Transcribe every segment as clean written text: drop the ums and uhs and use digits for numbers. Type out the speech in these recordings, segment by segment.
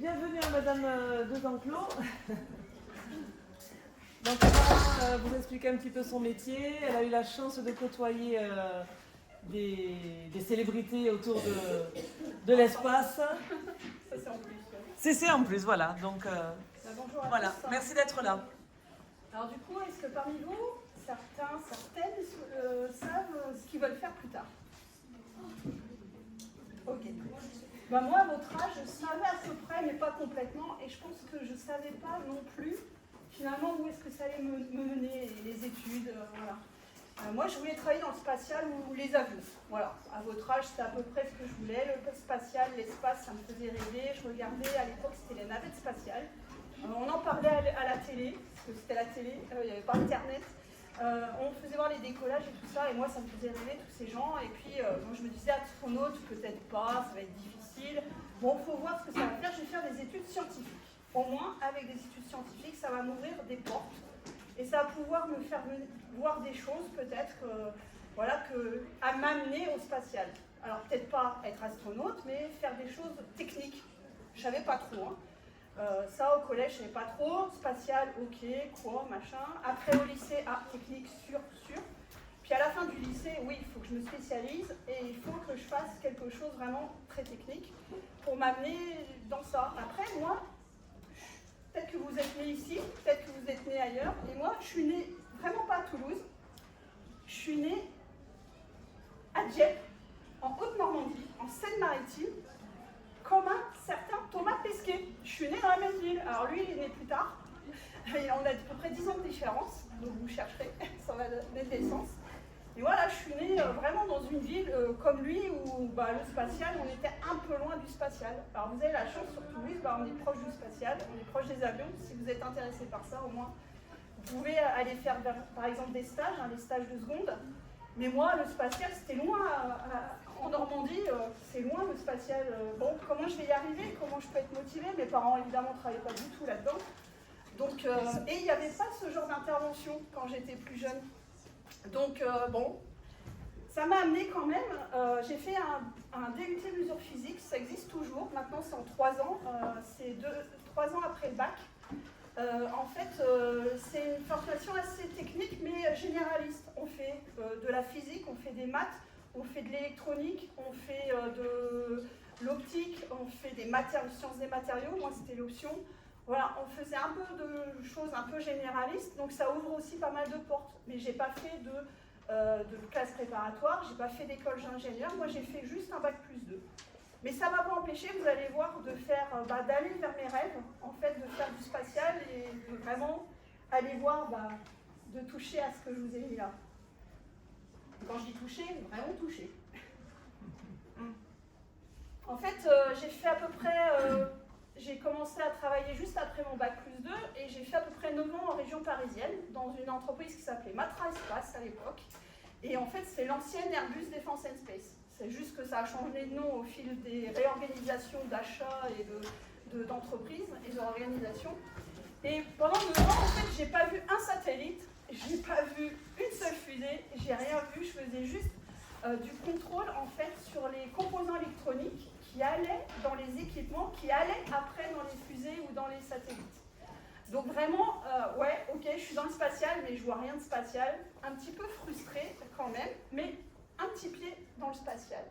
Bienvenue à Madame de Zanclos. Donc on va vous expliquer un petit peu son métier. Elle a eu la chance de côtoyer des célébrités autour de l'espace. Ça c'est en plus. C'est en plus, voilà. Donc Bonjour à voilà, tous. merci d'être là. Alors du coup, est-ce que parmi vous, certaines savent ce qu'ils veulent faire plus tard? Ok. Ben moi, à votre âge, je savais à peu près, mais pas complètement, et je pense que je ne savais pas non plus, finalement, où est-ce que ça allait me mener, les études, voilà. Moi, je voulais travailler dans le spatial ou les avions. Voilà. À votre âge, c'était à peu près ce que je voulais. Le spatial, l'espace, ça me faisait rêver. Je regardais, à l'époque, c'était les navettes spatiales. On en parlait à la télé, parce que c'était la télé, il n'y avait pas Internet. On faisait voir les décollages et tout ça, et moi, ça me faisait rêver, tous ces gens. Et puis, moi, je me disais, astronaute, peut-être pas, ça va être difficile. Bon, il faut voir ce que ça va faire. Je vais faire des études scientifiques. Au moins, avec des études scientifiques, ça va m'ouvrir des portes. Et ça va pouvoir me faire voir des choses, peut-être, voilà, à m'amener au spatial. Alors, peut-être pas être astronaute, mais faire des choses techniques. Je savais pas trop. Hein. Ça, au collège, je savais pas trop. Spatial, ok, quoi, machin. Après, au lycée, technique, sûr. Puis à la fin du lycée, oui, il faut que je me spécialise et il faut que je fasse quelque chose vraiment très technique pour m'amener dans ça. Après, moi, peut-être que vous êtes né ici, peut-être que vous êtes né ailleurs. Et moi, je suis née vraiment pas à Toulouse. Je suis née à Dieppe, en Haute-Normandie, en Seine-Maritime, comme un certain Thomas Pesquet. Je suis née dans la même ville. Alors lui, il est né plus tard. On a à peu près 10 ans de différence, donc vous chercherez, ça va donner des sens. Et voilà, je suis née vraiment dans une ville comme lui où le spatial, on était un peu loin du spatial. Alors vous avez la chance sur Toulouse, on est proche du spatial, on est proche des avions. Si vous êtes intéressé par ça, au moins, vous pouvez aller faire par exemple des stages, les stages de seconde. Mais moi, le spatial, c'était loin. En Normandie, c'est loin le spatial. Bon, comment je vais y arriver? Comment je peux être motivée? Mes parents, évidemment, ne travaillaient pas du tout là-dedans. Donc, et il n'y avait pas ce genre d'intervention quand j'étais plus jeune. Donc, bon, ça m'a amené quand même. J'ai fait un DUT mesure physique, ça existe toujours. Maintenant, c'est en 3 ans. C'est 3 ans après le bac. En fait, c'est une formation assez technique, mais généraliste. On fait de la physique, on fait des maths, on fait de l'électronique, on fait de l'optique, on fait des sciences des matériaux. Moi, c'était l'option. Voilà, on faisait un peu de choses un peu généralistes, donc ça ouvre aussi pas mal de portes. Mais j'ai pas fait de classe préparatoire, j'ai pas fait d'école d'ingénieur, moi j'ai fait juste un bac plus 2. Mais ça ne m'a pas empêché, vous allez voir, d'aller vers mes rêves, en fait, de faire du spatial et de vraiment aller voir, de toucher à ce que je vous ai mis là. Quand je dis toucher, vraiment toucher. En fait, j'ai fait à peu près... j'ai commencé à travailler juste après mon bac plus 2 et j'ai fait à peu près 9 ans en région parisienne dans une entreprise qui s'appelait Matra Espace à l'époque. Et en fait, c'est l'ancienne Airbus Defence and Space. C'est juste que ça a changé de nom au fil des réorganisations d'achats et d'entreprises et d'organisations. Et pendant 9 ans, en fait, j'ai pas vu un satellite, j'ai pas vu une seule fusée, j'ai rien vu, je faisais juste du contrôle en fait sur les composants électroniques qui allaient dans les équipements, qui allaient après dans les fusées ou dans les satellites. Donc vraiment, ouais, ok, je suis dans le spatial, mais je vois rien de spatial. Un petit peu frustrée quand même, mais un petit pied dans le spatial.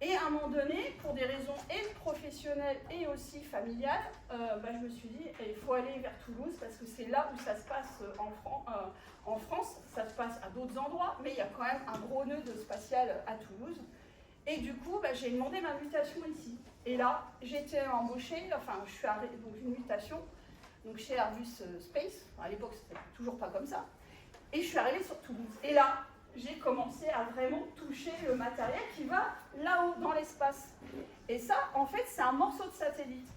Et à un moment donné, pour des raisons et professionnelles et aussi familiales, je me suis dit, il faut aller vers Toulouse parce que c'est là où ça se passe en France. Ça se passe à d'autres endroits, mais il y a quand même un gros nœud de spatial à Toulouse. Et du coup, j'ai demandé ma mutation ici. Et là, j'ai été embauchée, je suis arrivée, donc une mutation, donc chez Airbus Space. À l'époque, c'était toujours pas comme ça. Et je suis arrivée sur Toulouse. Et là, j'ai commencé à vraiment toucher le matériel qui va là-haut dans l'espace. Et ça, en fait, c'est un morceau de satellite.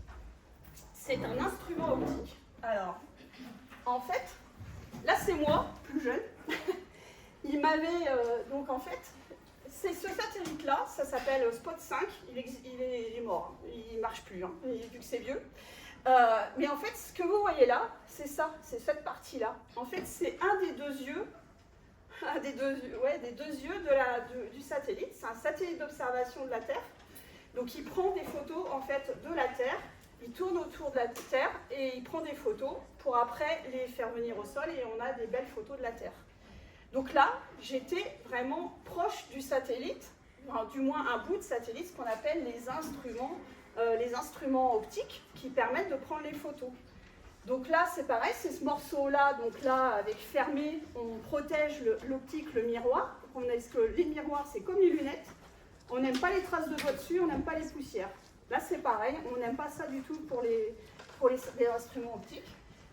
C'est un instrument optique. Alors, en fait, là, c'est moi, plus jeune. Il m'avait, donc en fait, c'est ce satellite-là, ça s'appelle Spot 5, il est mort, il ne marche plus, vu que c'est vieux. Mais en fait, ce que vous voyez là, c'est ça, c'est cette partie-là. En fait, c'est un des deux yeux, du satellite. C'est un satellite d'observation de la Terre. Donc, il prend des photos en fait de la Terre il tourne autour de la Terre et il prend des photos pour après les faire venir au sol et on a des belles photos de la Terre. Donc là, j'étais vraiment proche du satellite, enfin, du moins un bout de satellite, ce qu'on appelle les instruments optiques qui permettent de prendre les photos. Donc là, c'est pareil, c'est ce morceau-là, donc là, avec fermé, on protège l'optique, le miroir. Parce que les miroirs, c'est comme les lunettes. On n'aime pas les traces de doigts dessus, on n'aime pas les poussières. Là, c'est pareil, on n'aime pas ça du tout pour les instruments optiques.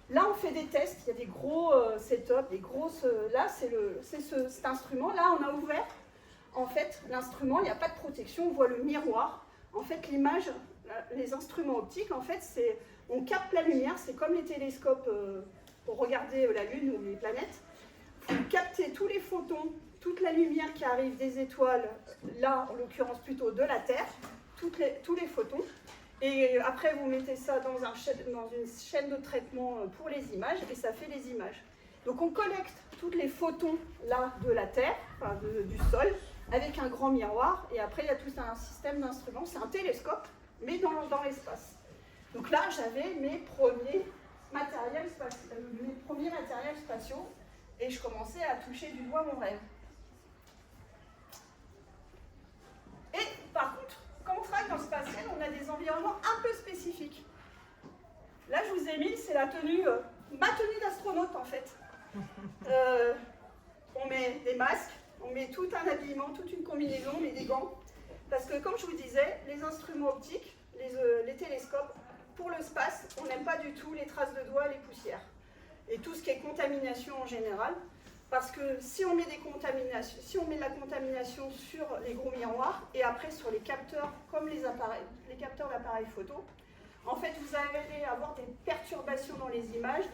Là, on fait des tests, il y a des gros setups, des grosses... Là, c'est cet instrument. Là, on a ouvert, en fait, l'instrument, il n'y a pas de protection, on voit le miroir. En fait, l'image, les instruments optiques, en fait, c'est... On capte la lumière, c'est comme les télescopes pour regarder la Lune ou les planètes. Vous captez tous les photons, toute la lumière qui arrive des étoiles, là en l'occurrence plutôt de la Terre, tous les photons. Et après vous mettez ça dans une chaîne de traitement pour les images et ça fait les images. Donc on collecte tous les photons là de la Terre, enfin du sol, avec un grand miroir. Et après il y a tout un système d'instruments, c'est un télescope, mais dans l'espace. Donc là, j'avais mes premiers matériels spatiaux et je commençais à toucher du doigt mon rêve. Et par contre, quand on travaille dans le spatial, on a des environnements un peu spécifiques. Là, je vous ai mis, c'est ma tenue d'astronaute en fait. On met des masques, on met tout un habillement, toute une combinaison, on met des gants. Parce que comme je vous disais, les instruments optiques, les télescopes, pour le space, on n'aime pas du tout les traces de doigts, les poussières. Et tout ce qui est contamination en général. Parce que si on met de la contamination sur les gros miroirs et après sur les capteurs, comme les capteurs d'appareils photo, en fait, vous allez avoir des perturbations dans les images,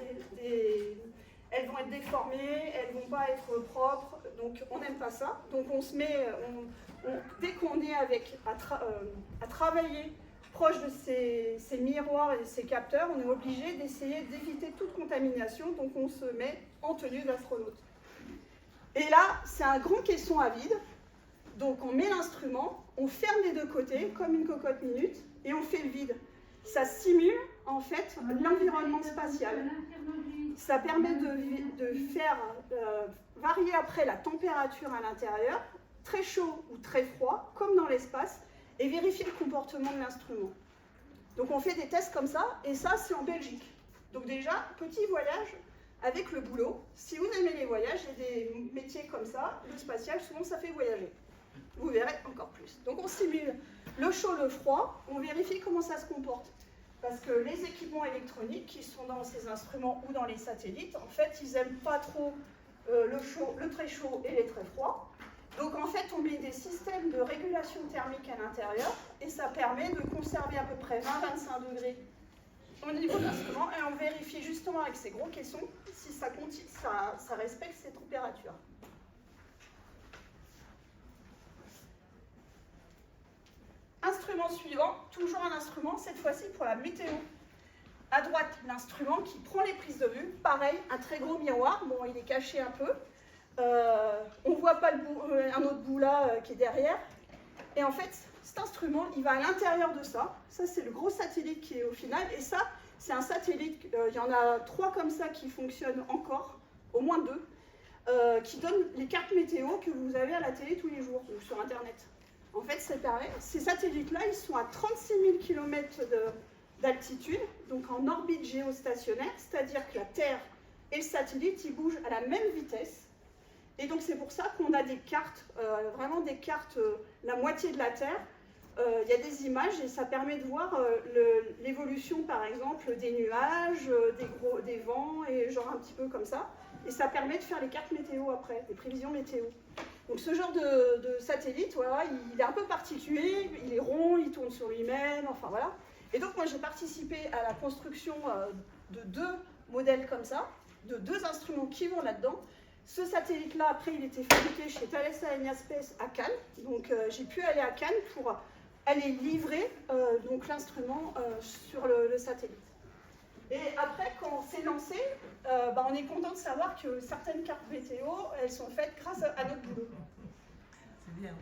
elles vont être déformées, elles ne vont pas être propres, donc on n'aime pas ça. Donc on se met, dès qu'on est à travailler proche de ces miroirs et de ces capteurs, on est obligé d'essayer d'éviter toute contamination, donc on se met en tenue d'astronaute. Et là, c'est un grand caisson à vide, donc on met l'instrument, on ferme les deux côtés, comme une cocotte minute, et on fait le vide. Ça simule, en fait, l'environnement spatial. Ça permet de faire varier après la température à l'intérieur, très chaud ou très froid, comme dans l'espace, et vérifier le comportement de l'instrument. Donc on fait des tests comme ça, et ça c'est en Belgique. Donc déjà, petit voyage avec le boulot. Si vous aimez les voyages, il y a des métiers comme ça, le spatial, souvent ça fait voyager. Vous verrez encore plus. Donc on simule le chaud, le froid, on vérifie comment ça se comporte. Parce que les équipements électroniques qui sont dans ces instruments ou dans les satellites, en fait, ils n'aiment pas trop le très chaud et les très froids. Donc en fait, on met des systèmes de régulation thermique à l'intérieur et ça permet de conserver à peu près 20-25 degrés au niveau de l'instrument et on vérifie justement avec ces gros caissons si ça respecte ces températures. Instrument suivant, toujours un instrument, cette fois-ci pour la météo. À droite, l'instrument qui prend les prises de vue. Pareil, un très gros miroir. Bon, il est caché un peu. On ne voit pas un autre bout là qui est derrière. Et en fait, cet instrument, il va à l'intérieur de ça. Ça, c'est le gros satellite qui est au final. Et ça, c'est un satellite. Il y en a 3 comme ça qui fonctionnent encore, au moins 2, qui donnent les cartes météo que vous avez à la télé tous les jours ou sur Internet. En fait, c'est pareil. Ces satellites-là, ils sont à 36 000 km d'altitude, donc en orbite géostationnaire, c'est-à-dire que la Terre et le satellite, ils bougent à la même vitesse. Et donc, c'est pour ça qu'on a des cartes, vraiment des cartes, la moitié de la Terre. Il y a des images et ça permet de voir l'évolution, par exemple, des nuages, des vents, et genre un petit peu comme ça. Et ça permet de faire les cartes météo après, les prévisions météo. Donc ce genre de satellite, voilà, il est un peu particulier, il est rond, il tourne sur lui-même, enfin voilà. Et donc moi j'ai participé à la construction de 2 modèles comme ça, de 2 instruments qui vont là-dedans. Ce satellite-là, après, il était fabriqué chez Thales Alenia Space à Cannes. Donc j'ai pu aller à Cannes pour aller livrer donc l'instrument sur le satellite. Et après, quand on s'est lancé, on est content de savoir que certaines cartes météo, elles sont faites grâce à notre boulot. C'est bien.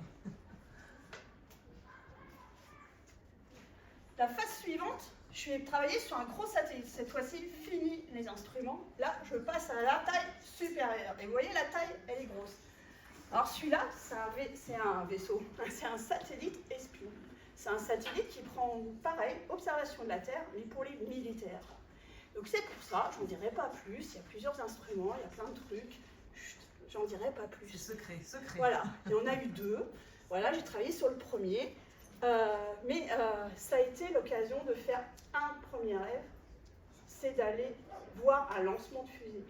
La phase suivante, je vais travailler sur un gros satellite. Cette fois-ci, fini les instruments. Là, je passe à la taille supérieure. Et vous voyez, la taille, elle est grosse. Alors celui-là, c'est un vaisseau, c'est un satellite espion. C'est un satellite qui prend, pareil, observation de la Terre, mais pour les militaires. Donc c'est pour ça, j'en dirai pas plus, il y a plusieurs instruments, il y a plein de trucs. Chut, j'en dirai pas plus. C'est secret, secret. Voilà, il y en a eu 2. Voilà, j'ai travaillé sur le premier. Mais ça a été l'occasion de faire un premier rêve, c'est d'aller voir un lancement de fusée.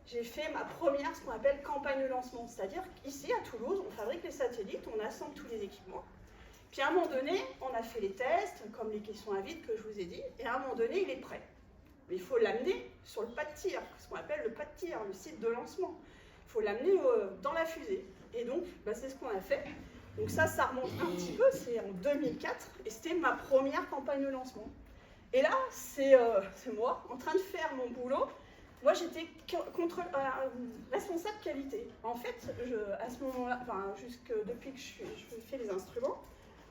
J'ai fait ma première, ce qu'on appelle campagne de lancement, c'est-à-dire qu'ici à Toulouse, on fabrique les satellites, on assemble tous les équipements. Puis à un moment donné, on a fait les tests, comme les caissons à vide que je vous ai dit, et à un moment donné, il est prêt. Mais il faut l'amener sur le pas de tir, ce qu'on appelle le pas de tir, le site de lancement. Il faut l'amener dans la fusée. Et donc, c'est ce qu'on a fait. Donc ça remonte un petit peu, c'est en 2004, et c'était ma première campagne de lancement. Et là, c'est moi, en train de faire mon boulot. Moi, j'étais responsable qualité. En fait, à ce moment-là, depuis que je fais les instruments,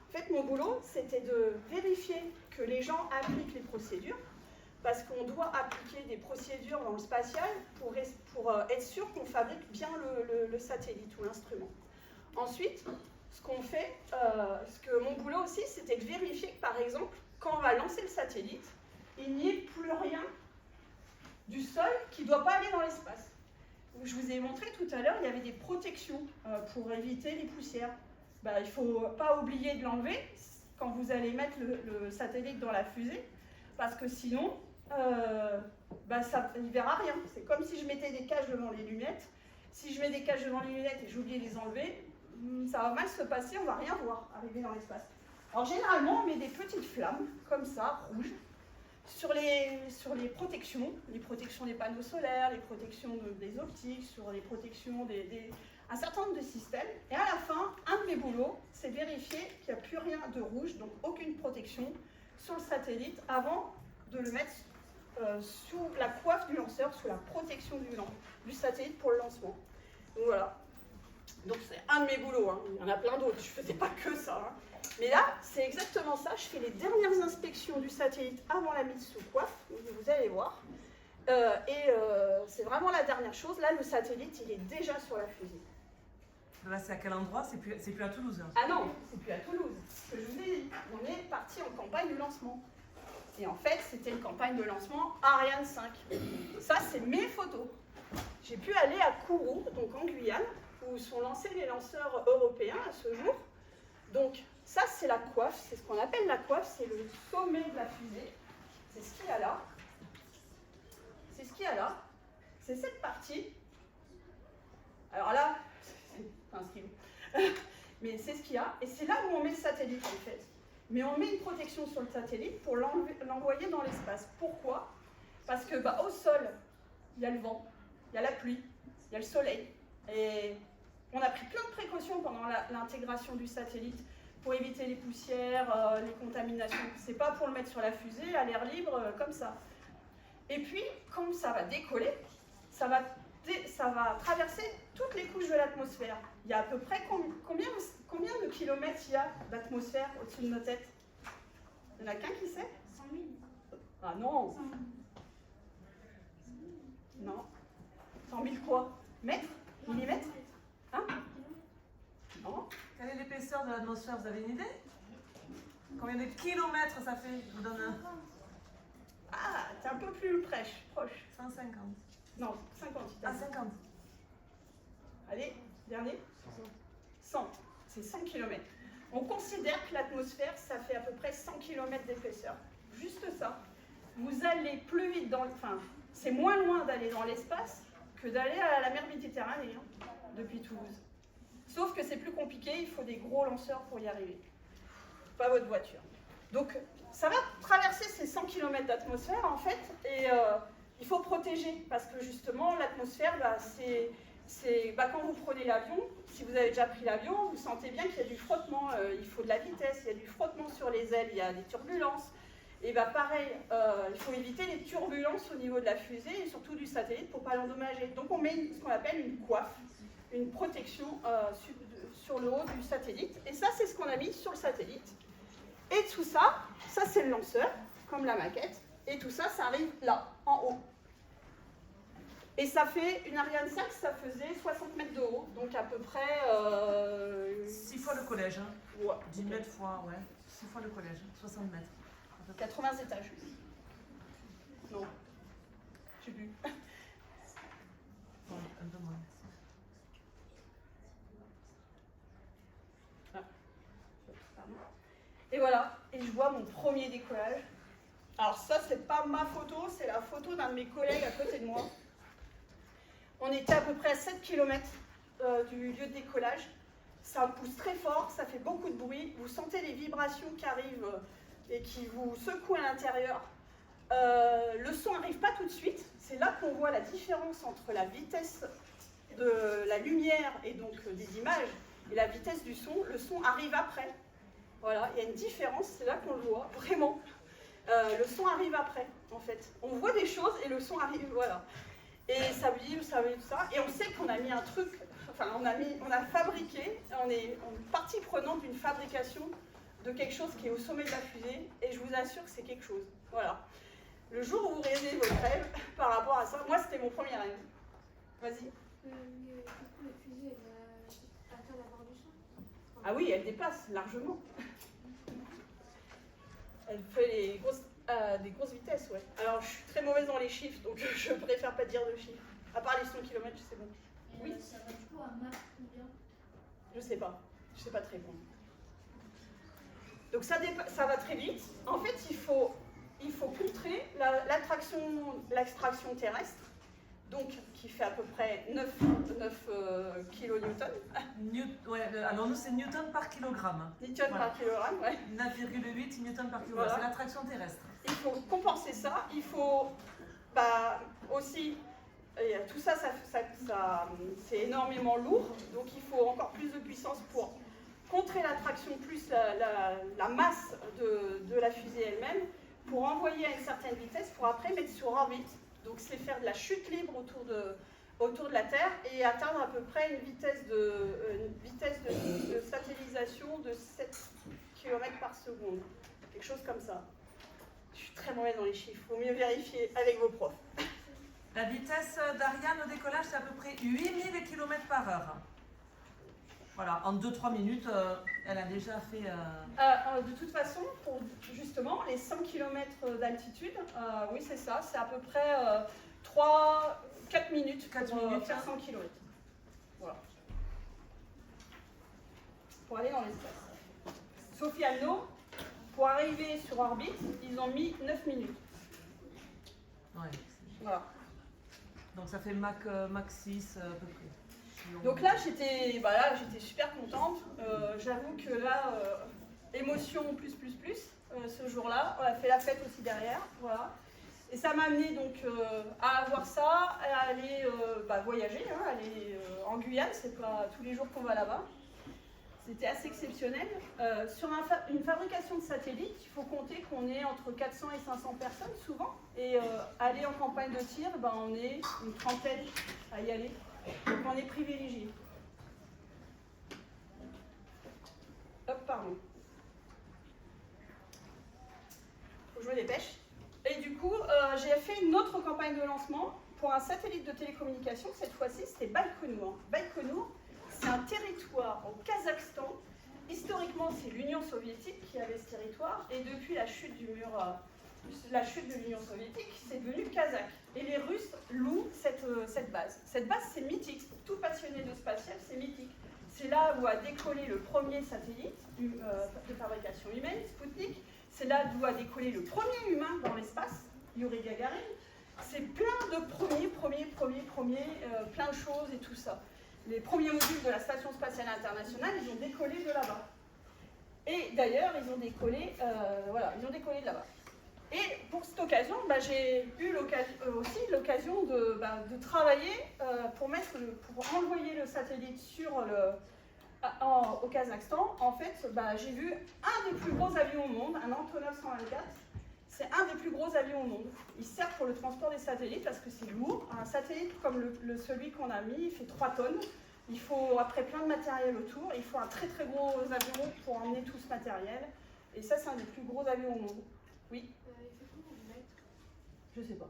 en fait, mon boulot, c'était de vérifier que les gens appliquent les procédures, parce qu'on doit appliquer des procédures dans le spatial pour être sûr qu'on fabrique bien le satellite ou l'instrument. Ensuite, ce qu'on fait, mon boulot aussi, c'était de vérifier que, par exemple, quand on va lancer le satellite, il n'y ait plus rien du sol qui ne doit pas aller dans l'espace. Je vous ai montré tout à l'heure, il y avait des protections pour éviter les poussières. Il ne faut pas oublier de l'enlever quand vous allez mettre le satellite dans la fusée, parce que sinon, il ne verra rien. C'est comme si je mettais des cages devant les lunettes. Si je mets des cages devant les lunettes et j'oublie de les enlever, ça va mal se passer, on ne va rien voir arriver dans l'espace. Alors généralement, on met des petites flammes, comme ça, rouges, sur les protections des panneaux solaires, les protections des optiques, sur les protections un certain nombre de systèmes. Et à la fin, un de mes boulots, c'est vérifier qu'il n'y a plus rien de rouge, donc aucune protection sur le satellite, avant de le mettre sous la coiffe du lanceur, sous la protection du satellite pour le lancement. Donc voilà. Donc c'est un de mes boulots, hein. Il y en a plein d'autres, je ne faisais pas que ça. Hein. Mais là, c'est exactement ça, je fais les dernières inspections du satellite avant la mise sous coiffe, vous allez voir. C'est vraiment la dernière chose, là le satellite il est déjà sur la fusée. Là c'est à quel endroit? C'est plus à Toulouse hein. Ah non, c'est plus à Toulouse, ce que je vous ai dit, on est parti en campagne de lancement. Et en fait, c'était une campagne de lancement Ariane 5. Ça, c'est mes photos. J'ai pu aller à Kourou, donc en Guyane, où sont lancés les lanceurs européens à ce jour. Donc, ça, c'est la coiffe. C'est ce qu'on appelle la coiffe. C'est le sommet de la fusée. C'est ce qu'il y a là. C'est ce qu'il y a là. C'est cette partie. Alors là, c'est un stylo. Mais c'est ce qu'il y a. Et c'est là où on met le satellite, en fait. Mais on met une protection sur le satellite pour l'envoyer dans l'espace. Pourquoi? Parce que au sol, il y a le vent, il y a la pluie, il y a le soleil. Et on a pris plein de précautions pendant l'intégration du satellite pour éviter les poussières, les contaminations. C'est pas pour le mettre sur la fusée à l'air libre comme ça. Et puis, quand ça va décoller, ça va traverser toutes les couches de l'atmosphère. Il y a à peu près combien de kilomètres il y a d'atmosphère au-dessus de nos têtes? Il n'y en a qu'un qui sait? 100 000. Ah non. 100 000. Non. 100 000 quoi? Mètres? Millimètres? Hein? Non. Quelle est l'épaisseur de l'atmosphère? Vous avez une idée? Combien de kilomètres ça fait? Je vous donne un. Ah, t'es un peu plus proche. 150. Non, 50. Ah, 50. Allez, dernier. 100. C'est 100 km. On considère que l'atmosphère, ça fait à peu près 100 km d'épaisseur. Juste ça. Vous allez plus vite c'est moins loin d'aller dans l'espace que d'aller à la mer Méditerranée, hein, depuis Toulouse. Sauf que c'est plus compliqué, il faut des gros lanceurs pour y arriver. Pas votre voiture. Donc, ça va traverser ces 100 km d'atmosphère, en fait, et il faut protéger, parce que justement, l'atmosphère, quand vous prenez l'avion, si vous avez déjà pris l'avion, vous sentez bien qu'il y a du frottement, il faut de la vitesse, il y a du frottement sur les ailes, il y a des turbulences. Et pareil, il faut éviter les turbulences au niveau de la fusée et surtout du satellite pour ne pas l'endommager. Donc on met ce qu'on appelle une coiffe, une protection sur le haut du satellite. Et ça, c'est ce qu'on a mis sur le satellite. Et tout ça, ça c'est le lanceur, comme la maquette. Et tout ça, ça arrive là, en haut. Et ça fait, une Ariane 5, ça faisait 60 mètres de haut, donc à peu près... 6 fois le collège, hein. Ouais. 10 mètres fois, ouais. 6 fois le collège, 60 mètres. 80 étages. Non, je sais plus. Ouais, un peu moins. Pardon. Et voilà, et je vois mon premier décollage. Alors ça, c'est pas ma photo, c'est la photo d'un de mes collègues à côté de moi. On était à peu près à 7 km du lieu de décollage. Ça pousse très fort, ça fait beaucoup de bruit. Vous sentez les vibrations qui arrivent et qui vous secouent à l'intérieur. Le son n'arrive pas tout de suite. C'est là qu'on voit la différence entre la vitesse de la lumière et donc des images et la vitesse du son. Le son arrive après. Voilà, il y a une différence, c'est là qu'on le voit, vraiment. Le son arrive après, en fait. On voit des choses et le son arrive, voilà. Et ça vibre, tout ça. Et on sait qu'on a mis un truc, enfin, on a fabriqué, on est partie prenante d'une fabrication de quelque chose qui est au sommet de la fusée. Et je vous assure que c'est quelque chose. Voilà. Le jour où vous réalisez votre rêve par rapport à ça, moi c'était mon premier rêve. Vas-y. Du coup, la fusée, elle va atteindre la barre du son. Ah oui, elle dépasse largement. Elle fait des grosses vitesses, ouais. Alors je suis très mauvaise dans les chiffres, donc je préfère pas dire de chiffres. À part les 100 km, c'est bon. Et Oui. ça va du coup à Mach combien? Je sais pas te répondre. Donc ça va très vite. En fait, il faut contrer l'extraction terrestre, donc qui fait à peu près 9 kilonewtons. Alors nous c'est newton par kilogramme. Newton par kilogramme, ouais. 9,8 newton par kilogramme, Voilà. c'est l'attraction terrestre. Il faut compenser ça. Il faut aussi, et tout ça, c'est énormément lourd, donc il faut encore plus de puissance pour contrer l'attraction plus la masse de la fusée elle-même, pour envoyer à une certaine vitesse, pour après mettre sur orbite. Donc c'est faire de la chute libre autour de la Terre et atteindre à peu près une vitesse de satellisation de 7 km par seconde. Quelque chose comme ça. Je suis très mauvaise dans les chiffres, il faut mieux vérifier avec vos profs. La vitesse d'Ariane au décollage c'est à peu près 8000 km par heure. Voilà, en 2-3 minutes, elle a déjà fait... De toute façon, pour justement les 100 km d'altitude, oui c'est ça, c'est à peu près 4 minutes pour faire 100 km. Voilà. Pour aller dans l'espace. Sophie Alno, pour arriver sur orbite, ils ont mis 9 minutes. Ouais. Voilà. Donc ça fait Mach 6 à peu près. Donc là, j'étais super contente. J'avoue que là, émotion plus, ce jour-là. On a fait la fête aussi derrière. Voilà. Et ça m'a amené donc à avoir ça, à aller voyager, hein, aller en Guyane. C'est pas tous les jours qu'on va là-bas. C'était assez exceptionnel. Sur une fabrication de satellites, il faut compter qu'on est entre 400 et 500 personnes souvent. Et aller en campagne de tir, on est une trentaine à y aller. Donc on est privilégié. Hop, pardon. Faut que je me dépêche. Et du coup, j'ai fait une autre campagne de lancement pour un satellite de télécommunication. Cette fois-ci, c'était Baïkonour. Baïkonour, c'est un territoire au Kazakhstan. Historiquement, c'est l'Union soviétique qui avait ce territoire. Et depuis la chute du mur, de l'Union soviétique, c'est devenu kazakh. Et les Russes louent cette base. Cette base, c'est mythique. Pour tout passionné de spatial, c'est mythique. C'est là où a décollé le premier satellite de fabrication humaine, Sputnik. C'est là où a décollé le premier humain dans l'espace, Yuri Gagarin. C'est plein de premiers, plein de choses et tout ça. Les premiers modules de la Station spatiale internationale, ils ont décollé de là-bas. Et d'ailleurs, ils ont décollé de là-bas. Et pour cette occasion, j'ai eu aussi l'occasion de travailler pour envoyer le satellite au Kazakhstan. En fait, j'ai vu un des plus gros avions au monde, un Antonov 124. C'est un des plus gros avions au monde. Il sert pour le transport des satellites parce que c'est lourd. Un satellite comme celui qu'on a mis, il fait 3 tonnes. Il faut après plein de matériel autour. Il faut un très très gros avion pour emmener tout ce matériel. Et ça, c'est un des plus gros avions au monde. Oui, Il fait combien de mètres? je sais pas.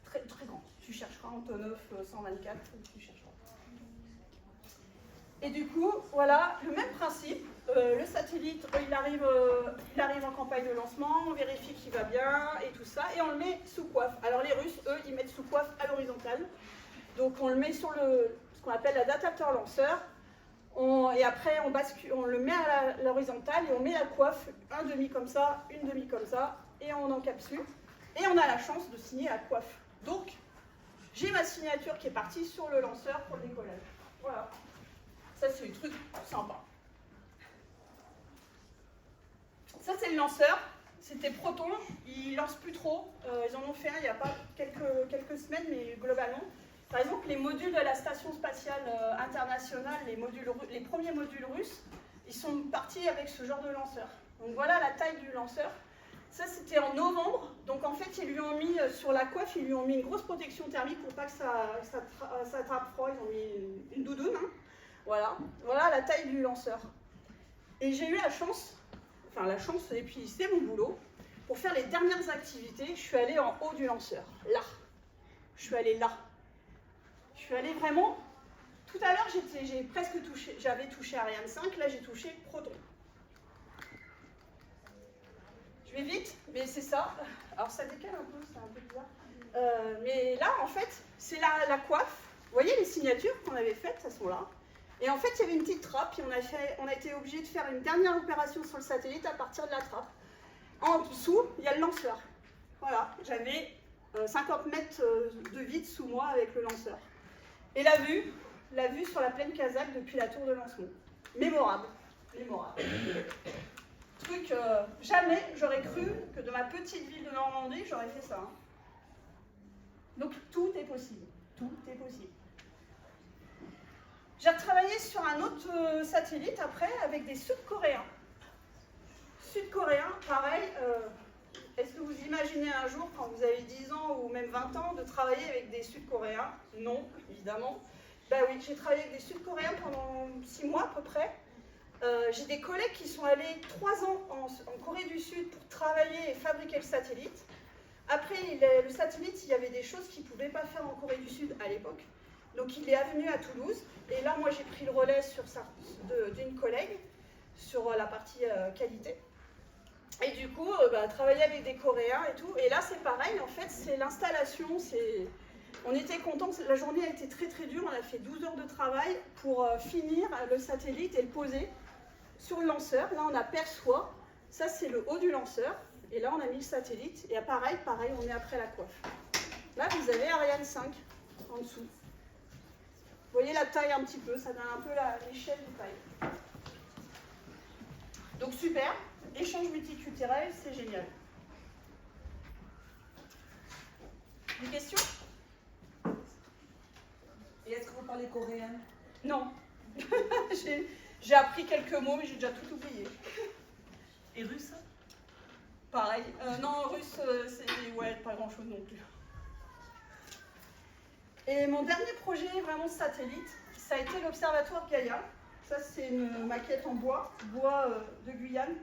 Très, très grand. Tu chercheras Antonov 124, tu chercheras. Et du coup, voilà, le même principe. Le satellite, il arrive en campagne de lancement, on vérifie qu'il va bien et tout ça, et on le met sous coiffe. Alors les Russes, eux, ils mettent sous coiffe à l'horizontale. Donc on le met sur ce qu'on appelle l'adaptateur lanceur. Et après, on le met à l'horizontale et on met la coiffe, un demi comme ça, une demi comme ça, et on encapsule. Et on a la chance de signer la coiffe. Donc, j'ai ma signature qui est partie sur le lanceur pour le décollage. Voilà. Ça, c'est le truc sympa. Ça, c'est le lanceur. C'était Proton. Ils lancent plus trop. Ils en ont fait un il n'y a pas quelques semaines, mais globalement. Par exemple, les modules de la Station spatiale internationale, les premiers modules russes, ils sont partis avec ce genre de lanceur. Donc voilà la taille du lanceur. Ça, c'était en novembre. Donc en fait, ils lui ont mis sur la coiffe, ils lui ont mis une grosse protection thermique pour pas que ça attrape froid. Ils ont mis une doudoune. Hein. Voilà la taille du lanceur. Et j'ai eu la chance, et puis c'est mon boulot, pour faire les dernières activités, je suis allée en haut du lanceur, là. Je suis allée là. Je suis allée vraiment, tout à l'heure j'ai presque touché, j'avais touché Ariane 5, là j'ai touché Proton. Je vais vite, mais c'est ça. Alors ça décale un peu, c'est un peu bizarre. Mais là en fait, c'est la coiffe. Vous voyez les signatures qu'on avait faites, elles sont là. Et en fait, il y avait une petite trappe, et on a été obligé de faire une dernière opération sur le satellite à partir de la trappe. En dessous, il y a le lanceur. Voilà, j'avais 50 mètres de vide sous moi avec le lanceur. Et la vue sur la plaine kazakh depuis la tour de lancement. Mémorable. Truc, jamais j'aurais cru que de ma petite ville de Normandie, j'aurais fait ça. Hein. Donc tout est possible. Tout est possible. J'ai retravaillé sur un autre satellite après avec des Sud-Coréens. Sud-Coréens, pareil. Est-ce que vous imaginez un jour, quand vous avez 10 ans ou même 20 ans, de travailler avec des Sud-Coréens? Non, évidemment. Ben oui, j'ai travaillé avec des Sud-Coréens pendant 6 mois à peu près. J'ai des collègues qui sont allés 3 ans en Corée du Sud pour travailler et fabriquer le satellite. Après, le satellite, il y avait des choses qu'il ne pouvait pas faire en Corée du Sud à l'époque. Donc il est venu à Toulouse, et là moi j'ai pris le relais d'une collègue sur la partie qualité. Et du coup, travailler avec des Coréens et tout, et là c'est pareil, en fait c'est l'installation, on était contents, la journée a été très très dure, on a fait 12 heures de travail pour finir le satellite et le poser sur le lanceur. Là on aperçoit, ça c'est le haut du lanceur, et là on a mis le satellite, et pareil, on est après la coiffe. Là vous avez Ariane 5 en dessous. Vous voyez la taille un petit peu, ça donne un peu l'échelle de taille. Donc super, échange multiculturel, c'est génial. Des questions? Et est-ce que vous parlez coréen? Non. J'ai appris quelques mots, mais j'ai déjà tout oublié. Et russe? Pareil. Non, russe, c'est pas grand-chose non plus. Et mon dernier projet, vraiment satellite, ça a été l'observatoire Gaïa. Ça, c'est une maquette en bois de Guyane.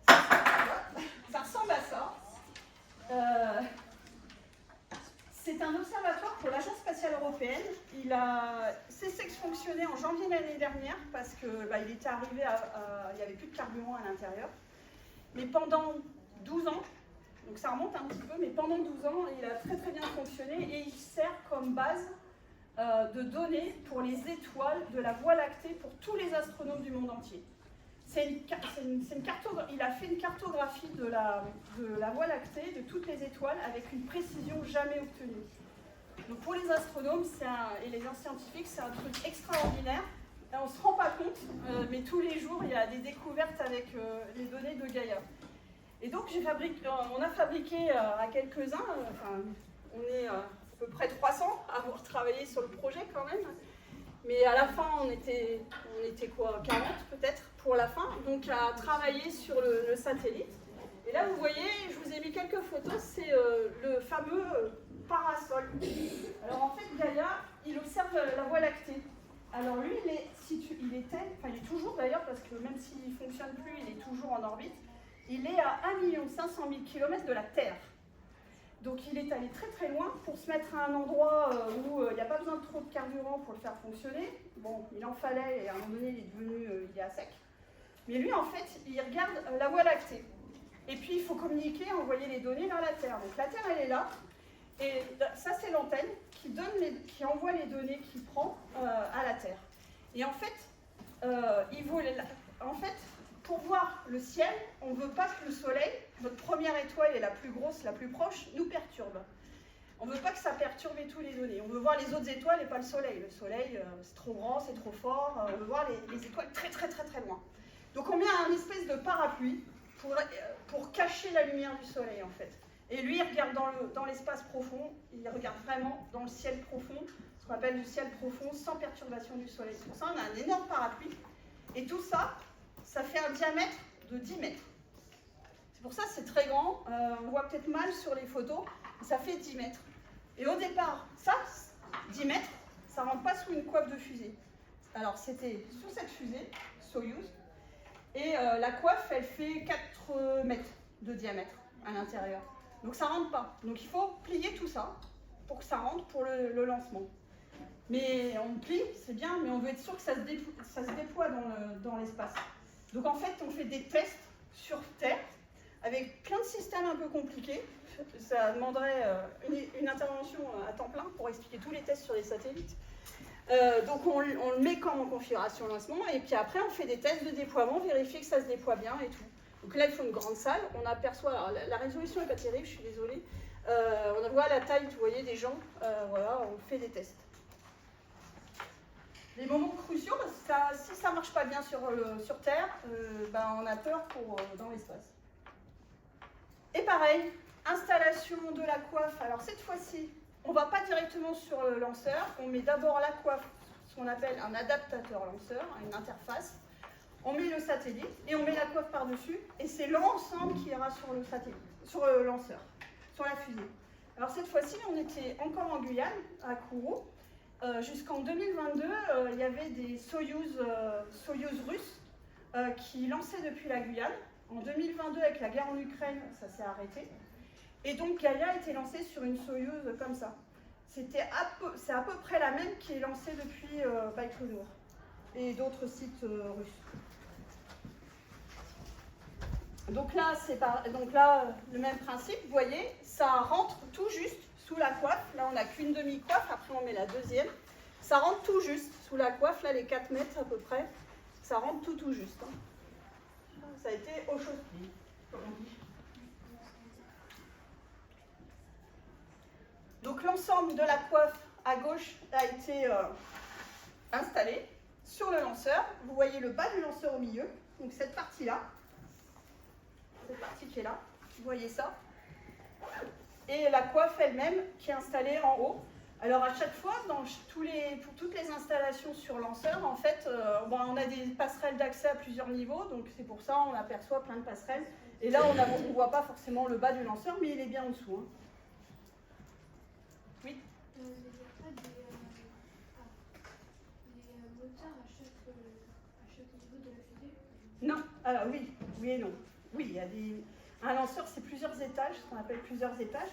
Ça ressemble à ça. C'est un observatoire pour l'Agence spatiale européenne. Il a cessé de fonctionner en janvier l'année dernière parce qu'il était arrivé il n'y avait plus de carburant à l'intérieur. Mais pendant 12 ans, donc ça remonte un petit peu, mais pendant 12 ans, il a très très bien fonctionné et il sert comme base de données pour les étoiles de la Voie lactée pour tous les astronomes du monde entier. Il a fait une cartographie de la Voie lactée, de toutes les étoiles, avec une précision jamais obtenue. Donc pour les astronomes et les scientifiques, c'est un truc extraordinaire. Et on ne se rend pas compte, mais tous les jours, il y a des découvertes avec les données de Gaïa. Et donc on a fabriqué à quelques-uns, on est à peu près 300 à avoir travaillé sur le projet quand même. Mais à la fin, on était quoi, 40 peut-être pour la fin, donc à travailler sur le satellite. Et là, vous voyez, je vous ai mis quelques photos, c'est le fameux parasol. Alors en fait, Gaïa, il observe la Voie lactée Alors lui, il est toujours d'ailleurs, parce que même s'il ne fonctionne plus, il est toujours en orbite. Il est à 1 500 000 km de la Terre. Donc il est allé très très loin pour se mettre à un endroit où il n'y a pas besoin de trop de carburant pour le faire fonctionner. Bon, il en fallait et à un moment donné il est à sec. Mais lui en fait, il regarde la Voie lactée. Et puis il faut communiquer, envoyer les données vers la Terre. Donc la Terre elle est là. Et ça c'est l'antenne qui envoie les données qu'il prend à la Terre. Et en fait, pour voir le ciel, on ne veut pas que le Soleil, notre première étoile et la plus grosse, la plus proche, nous perturbe. On ne veut pas que ça perturbe tous les données. On veut voir les autres étoiles et pas le Soleil. Le Soleil, c'est trop grand, c'est trop fort. On veut voir les étoiles très très très très loin. Donc on met un espèce de parapluie pour cacher la lumière du Soleil en fait. Et lui, il regarde dans l'espace profond, il regarde vraiment dans le ciel profond, ce qu'on appelle le ciel profond, sans perturbation du Soleil. C'est pour ça qu'on a un énorme parapluie. Et tout ça, ça fait un diamètre de 10 mètres. C'est pour ça que c'est très grand. On voit peut-être mal sur les photos, mais ça fait 10 mètres. Et au départ, ça, 10 mètres, ça ne rentre pas sous une coiffe de fusée. Alors c'était sous cette fusée, Soyouz, et la coiffe, elle fait 4 mètres de diamètre à l'intérieur. Donc ça ne rentre pas. Donc il faut plier tout ça pour que ça rentre pour le lancement. Mais on plie, c'est bien, mais on veut être sûr que ça se déploie dans l'espace. Donc en fait, on fait des tests sur Terre avec plein de systèmes un peu compliqués. Ça demanderait une intervention à temps plein pour expliquer tous les tests sur les satellites. Donc on le met comme en configuration lancement et puis après on fait des tests de déploiement, vérifier que ça se déploie bien et tout. Donc là il faut une grande salle, on aperçoit, alors, la résolution n'est pas terrible, je suis désolée, on voit la taille, vous voyez, des gens, voilà, on fait des tests. Les moments cruciaux, parce que si ça ne marche pas bien sur Terre, on a peur dans l'espace. Et pareil, installation de la coiffe, alors cette fois-ci, on ne va pas directement sur le lanceur, on met d'abord la coiffe, ce qu'on appelle un adaptateur lanceur, une interface. On met le satellite et on met la coiffe par-dessus, et c'est l'ensemble qui ira sur le satellite, sur le lanceur, sur la fusée. Alors cette fois-ci, on était encore en Guyane, à Kourou. Jusqu'en 2022, il y avait des Soyouz russes qui lançaient depuis la Guyane. En 2022, avec la guerre en Ukraine, ça s'est arrêté. Et donc Gaïa a été lancée sur une Soyouz comme ça. C'est à peu près la même qui est lancée depuis Baïkonour et d'autres sites russes. Donc là, le même principe, vous voyez, ça rentre tout juste sous la coiffe. Là, on n'a qu'une demi-coiffe, après on met la deuxième. Ça rentre tout juste sous la coiffe, là, les 4 mètres à peu près. Ça rentre tout juste. Hein. Ça a été au chausse-pied, comme on dit. Donc l'ensemble de la coiffe à gauche a été installé sur le lanceur. Vous voyez le bas du lanceur au milieu, donc cette partie-là. Cette partie qui est là, vous voyez ça. Et la coiffe elle-même qui est installée en haut. Alors à chaque fois, pour toutes les installations sur lanceur, en fait, on a des passerelles d'accès à plusieurs niveaux, donc c'est pour ça qu'on aperçoit plein de passerelles. Et là, on ne voit pas forcément le bas du lanceur, mais il est bien en dessous. Hein. Oui. Les moteurs à chaque niveau de la fusée? Non, alors oui et non. Oui, il y a un lanceur, c'est plusieurs étages, ce qu'on appelle plusieurs étages.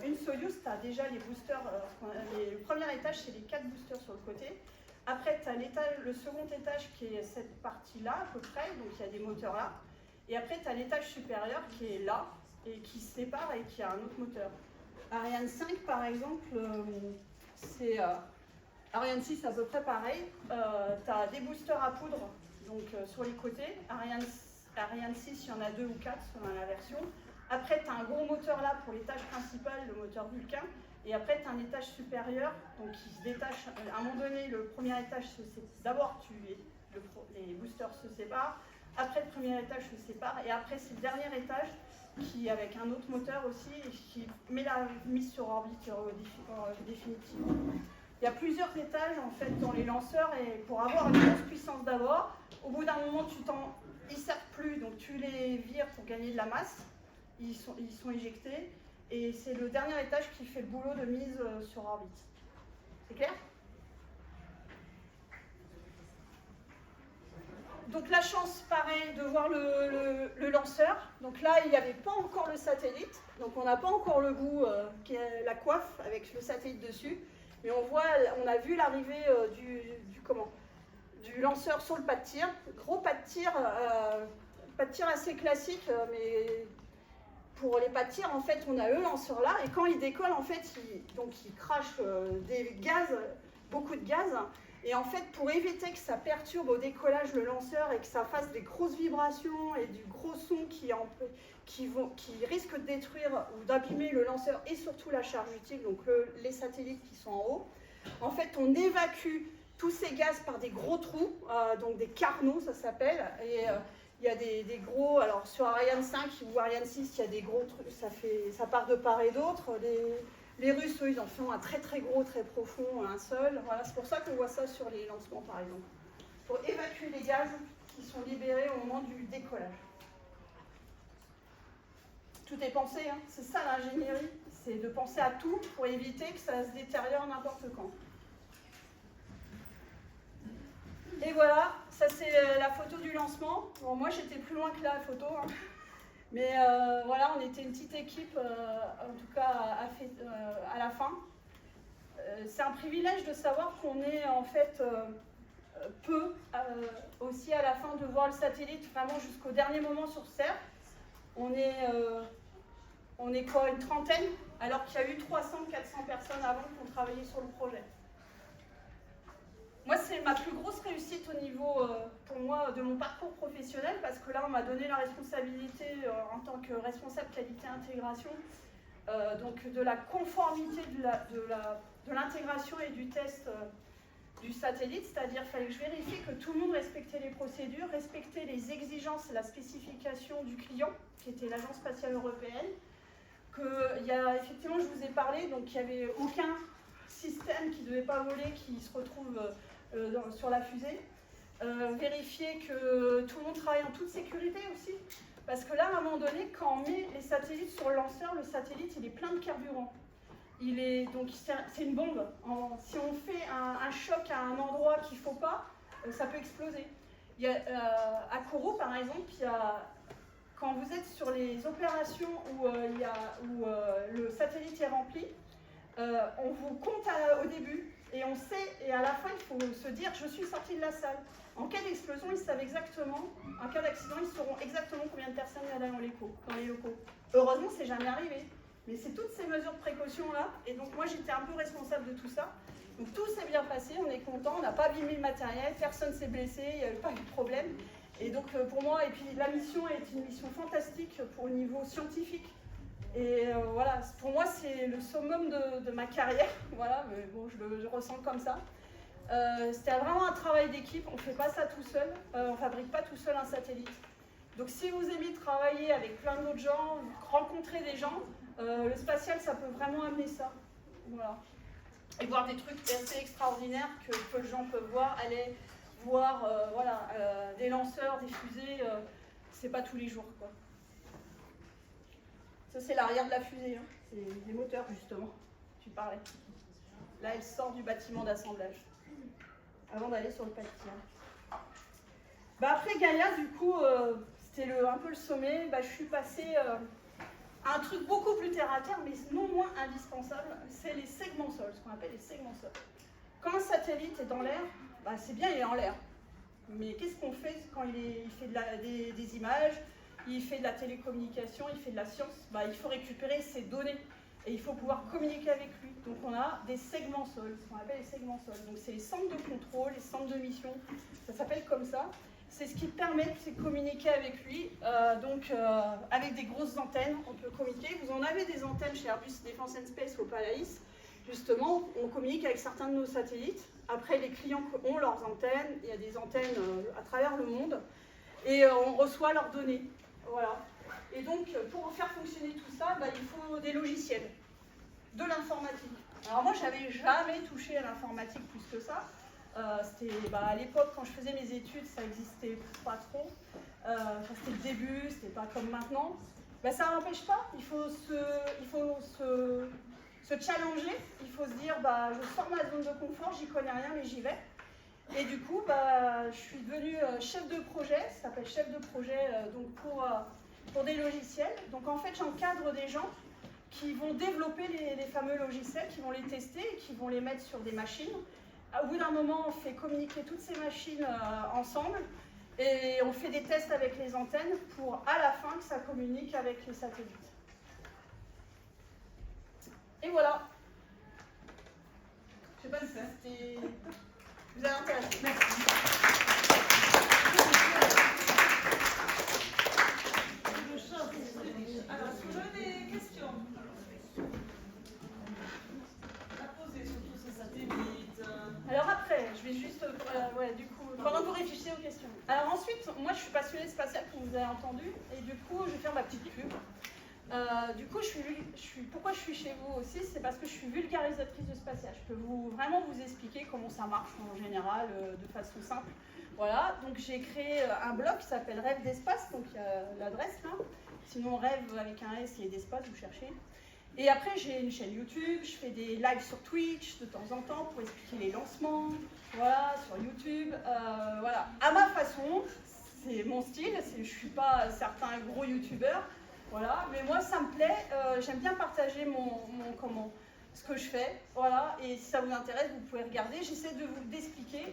Une Soyouz, tu as déjà les boosters. Le premier étage, c'est les 4 boosters sur le côté. Après, tu as le second étage qui est cette partie-là, à peu près, donc il y a des moteurs là. Et après, tu as l'étage supérieur qui est là, et qui se sépare et qui a un autre moteur. Ariane 5, par exemple, c'est... Ariane 6, à peu près pareil. Tu as des boosters à poudre donc, sur les côtés. Ariane 6, il y en a 2 ou 4 selon la version. Après, tu as un gros moteur là pour l'étage principal, le moteur Vulcain. Et après, tu as un étage supérieur, donc qui se détache. À un moment donné, le premier étage se sépare. D'abord, les boosters se séparent. Après, le premier étage se sépare. Et après, c'est le dernier étage qui, avec un autre moteur aussi, qui met la mise sur orbite définitive. Il y a plusieurs étages en fait dans les lanceurs et pour avoir une grosse puissance d'abord, au bout d'un moment, ils ne servent plus, donc tu les vires pour gagner de la masse. Ils sont éjectés. Et c'est le dernier étage qui fait le boulot de mise sur orbite. C'est clair? donc la chance, pareil, de voir le lanceur. Donc là, il n'y avait pas encore le satellite. Donc on n'a pas encore le bout qui est la coiffe avec le satellite dessus. Mais on a vu l'arrivée du lanceur sur le pas de tir. Gros pas de tir assez classique, mais pour les pas de tir, en fait, on a le lanceur là. Et quand il décolle, en fait, il crache des gaz, beaucoup de gaz. Et en fait, pour éviter que ça perturbe au décollage le lanceur et que ça fasse des grosses vibrations et du gros son qui risque de détruire ou d'abîmer le lanceur et surtout la charge utile, donc les satellites qui sont en haut, en fait, on évacue tous ces gaz par des gros trous, donc des carnaux, ça s'appelle. Et il y a des gros, alors sur Ariane 5 ou Ariane 6, il y a des gros trucs, ça part de part et d'autre. Les Russes, eux, ils en font un très très gros, très profond, un seul. Voilà, c'est pour ça qu'on voit ça sur les lancements, par exemple. Pour évacuer les gaz qui sont libérés au moment du décollage. Tout est pensé, hein. C'est ça l'ingénierie, c'est de penser à tout pour éviter que ça se détériore n'importe quand. Et voilà, ça c'est la photo du lancement. Bon, moi j'étais plus loin que la photo, hein. Mais voilà, on était une petite équipe, en tout cas à la fin. C'est un privilège de savoir qu'on est en fait peu aussi à la fin de voir le satellite vraiment jusqu'au dernier moment sur Terre. On est quoi, une trentaine, alors qu'il y a eu 300-400 personnes avant qui ont travaillé sur le projet. Moi, c'est ma plus grosse réussite au niveau, pour moi, de mon parcours professionnel, parce que là, on m'a donné la responsabilité en tant que responsable qualité intégration, donc de la conformité de l'intégration et du test du satellite, c'est-à-dire qu'il fallait que je vérifie que tout le monde respectait les procédures, respectait les exigences et la spécification du client, qui était l'Agence spatiale européenne, effectivement, je vous ai parlé, donc il n'y avait aucun système qui ne devait pas voler qui se retrouve sur la fusée. Vérifier que tout le monde travaille en toute sécurité aussi, parce que là, à un moment donné, quand on met les satellites sur le lanceur, le satellite, il est plein de carburant. Donc c'est une bombe. Si on fait un choc à un endroit qu'il ne faut pas, ça peut exploser. À Kourou, par exemple, quand vous êtes sur les opérations où le satellite est rempli, on vous compte au début et on sait, et à la fin, il faut se dire je suis sorti de la salle. En cas d'explosion, ils savent exactement, en cas d'accident, ils sauront exactement combien de personnes il y a dans les locaux. Heureusement, c'est jamais arrivé. Mais c'est toutes ces mesures de précaution-là, et donc moi j'étais un peu responsable de tout ça. Donc tout s'est bien passé, on est content, on n'a pas abîmé le matériel, personne ne s'est blessé, il n'y avait pas eu de problème. Et donc pour moi, et puis la mission est une mission fantastique pour le niveau scientifique. Et voilà, pour moi c'est le summum de ma carrière, voilà, mais bon, je ressens comme ça. C'était vraiment un travail d'équipe, on ne fait pas ça tout seul, on ne fabrique pas tout seul un satellite. Donc si vous aimez travailler avec plein d'autres gens, rencontrer des gens, le spatial ça peut vraiment amener ça. Voilà. Et voir des trucs assez extraordinaires que peu de gens peuvent voir, aller voir des lanceurs, des fusées, c'est pas tous les jours, quoi. Ça c'est l'arrière de la fusée, hein. C'est des moteurs justement, tu parlais. Là elle sort du bâtiment d'assemblage, avant d'aller sur le pas de tir. Après Gaïa, du coup, c'était un peu le sommet, je suis passée à un truc beaucoup plus terre à terre, mais non moins indispensable, c'est les segments sols, ce qu'on appelle les segments sols. Quand un satellite est dans l'air, c'est bien, il est en l'air. Mais qu'est-ce qu'on fait quand il fait des images, il fait de la télécommunication, il fait de la science? Il faut récupérer ces données et il faut pouvoir communiquer avec lui. Donc on a des segments sols, ce qu'on appelle les segments sols. Donc c'est les centres de contrôle, les centres de mission, ça s'appelle comme ça. C'est ce qui permet de communiquer avec lui, avec des grosses antennes, on peut communiquer. Vous en avez des antennes chez Airbus Defence and Space au Palaïs. Justement, on communique avec certains de nos satellites. Après, les clients ont leurs antennes, il y a des antennes à travers le monde, et on reçoit leurs données. Voilà. Et donc, pour faire fonctionner tout ça, il faut des logiciels, de l'informatique. Alors moi, j'avais jamais touché à l'informatique plus que ça. À l'époque, quand je faisais mes études, ça n'existait pas trop. C'était le début, c'était pas comme maintenant. Ça n'empêche pas, il faut se challenger, il faut se dire, je sors ma zone de confort, j'y connais rien, mais j'y vais. Et du coup, je suis devenue chef de projet, ça s'appelle chef de projet donc pour des logiciels. Donc en fait, j'encadre des gens qui vont développer les fameux logiciels, qui vont les tester et qui vont les mettre sur des machines. Au bout d'un moment, on fait communiquer toutes ces machines ensemble et on fait des tests avec les antennes pour, à la fin, que ça communique avec les satellites. Et voilà. Je sais pas si c'était... Vous avez intéressé. Merci. Alors, est-ce que vous avez des questions à poser sur tous ces satellites? Alors après, je vais juste, du coup, pendant que vous réfléchissez aux questions. Alors ensuite, moi je suis passionnée spatiale, comme vous avez entendu, et du coup, je vais faire ma petite pub. Du coup, pourquoi je suis chez vous aussi, c'est parce que je suis vulgarisatrice de spatial. Je peux vraiment vous expliquer comment ça marche en général, de façon simple. Voilà, donc j'ai créé un blog qui s'appelle Rêve d'espace, donc il y a l'adresse là. Sinon, Rêve avec un S et d'espace, vous cherchez. Et après, j'ai une chaîne YouTube, je fais des lives sur Twitch de temps en temps pour expliquer les lancements, voilà, sur YouTube. Voilà, à ma façon, c'est mon style, je ne suis pas certains gros youtubeurs. Voilà, mais moi ça me plaît, j'aime bien partager ce que je fais, voilà, et si ça vous intéresse, vous pouvez regarder, j'essaie de vous d'expliquer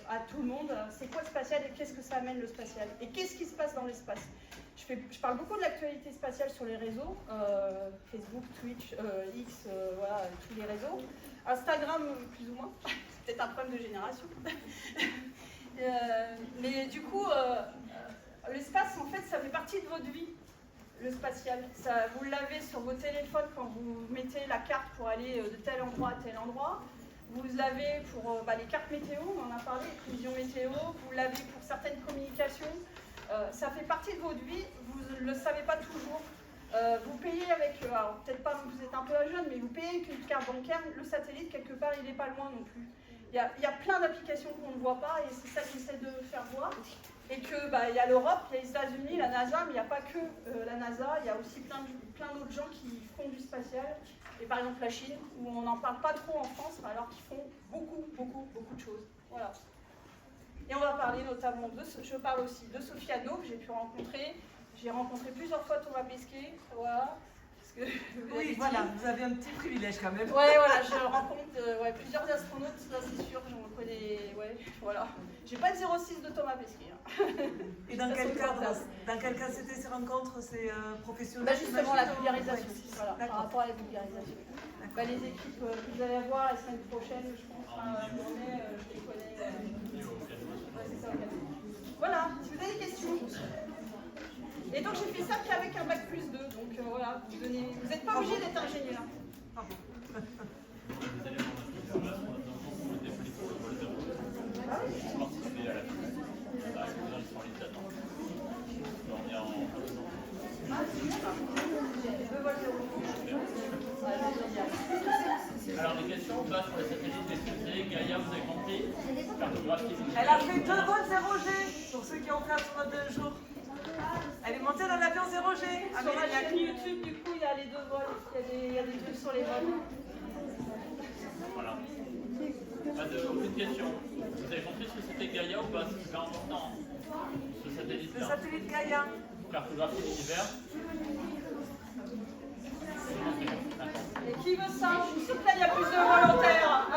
à tout le monde, c'est quoi le spatial et qu'est-ce que ça amène le spatial, et qu'est-ce qui se passe dans l'espace. Je parle beaucoup de l'actualité spatiale sur les réseaux, Facebook, Twitch, X, voilà, tous les réseaux, Instagram plus ou moins, c'est peut-être un problème de génération. Mais du coup, l'espace en fait ça fait partie de votre vie. Le spatial, vous l'avez sur vos téléphones quand vous mettez la carte pour aller de tel endroit à tel endroit. Vous l'avez pour les cartes météo, on en a parlé, les prévisions météo. Vous l'avez pour certaines communications. Ça fait partie de votre vie, vous ne le savez pas toujours. Vous payez avec, alors peut-être pas vous êtes un peu jeune, mais vous payez avec une carte bancaire. Le satellite, quelque part, il n'est pas loin non plus. Il y a plein d'applications qu'on ne voit pas et c'est ça que j'essaie de faire voir. Et que il y a l'Europe, il y a les États-Unis, la NASA, mais il n'y a pas que la NASA, il y a aussi plein d'autres gens qui font du spatial. Et par exemple la Chine, où on n'en parle pas trop en France, alors qu'ils font beaucoup de choses. Voilà. Et on va parler notamment je parle aussi de Sophie Anno, que j'ai pu rencontrer. J'ai rencontré plusieurs fois Thomas Pesquet, voilà. Oui, voilà, vous avez un petit privilège quand même. Ouais, voilà, je rencontre plusieurs astronautes, ça c'est sûr, j'en connais, voilà. J'ai pas le 06 de Thomas Pesquet. Et dans quel cadre c'était ces rencontres, ces professionnels? Justement, la vulgarisation, voilà, par rapport à la vulgarisation. Les équipes que vous allez voir la semaine prochaine, je pense, je les connais. C'est ça, voilà, si vous avez des questions. Et donc j'ai fait ça qu'avec un bac plus 2, donc voilà, vous n'êtes pas obligé d'être ingénieur. Alors les questions passent sur les satellites diffusés, Gaïa, vous avez compris, cartographie. Elle a fait 2 vols 0G, pour ceux qui ont fait astronaute d'un jour. Elle est montée dans l'avion 0G. Sur ma chaîne YouTube, du coup, il y a les 2 vols, il y a des trucs sur les vols. Voilà. Aucune question. Vous avez compris ce que c'était Gaïa ou pas? C'est super important. Ce satellite-là. Le satellite Gaïa. Cartographie de l'univers. Et qui veut ça? Je suis sûre qu'il y a plus de volontaires.